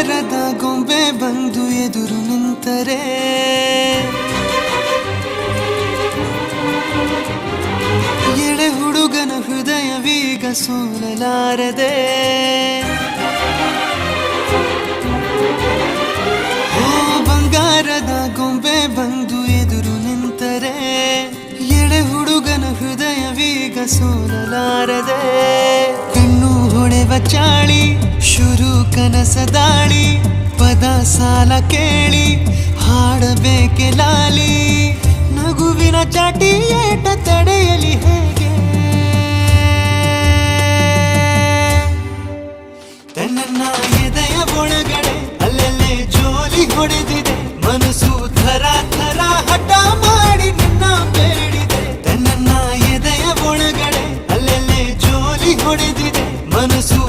ಬಂಗಾರದ ಗೊಂಬೆ ಬಂದು ಎದುರು ನಿಂತರೆ ಎಳೆ ಹುಡುಗನ ಹೃದಯವೀಗ ಸೋಲಲಾರದೆ ಬಂಗಾರದ ಗೊಂಬೆ ಬಂದು ಎದುರು ನಿಂತರೆ ಎಳೆ ಹುಡುಗನ ಹೃದಯವೀಗ ಸೋಲಲಾರದೆ ಕಣ್ಣು ಹೊಳೆವ ಚಾಳಿ ಶುರು ಕನಸ ದಾಳಿ ಪದ ಸಾಲ ಕೇಳಿ ಹಾಡಬೇಕೆ ಲಾಲಿ ನಗುವಿನ ಚಾಟಿ ಏಟ ತಡೆಯಲಿ ಹೇಗೆ ತನ್ನ ಎದೆಯ ಒಳಗಡೆ ಅಲ್ಲೆಲ್ಲೇ ಜೋಲಿ ಹೊಡೆದಿದೆ ಮನಸ್ಸು ಥರ ಥರ ಹಠ ಮಾಡಿ ನಿನ್ನ ಬೇಡಿದೆ ತನ್ನ ಎದೆಯ ಒಳಗಡೆ ಅಲ್ಲೆಲ್ಲೇ ಜೋಲಿ ಹೊಡೆದಿದೆ ಮನಸ್ಸು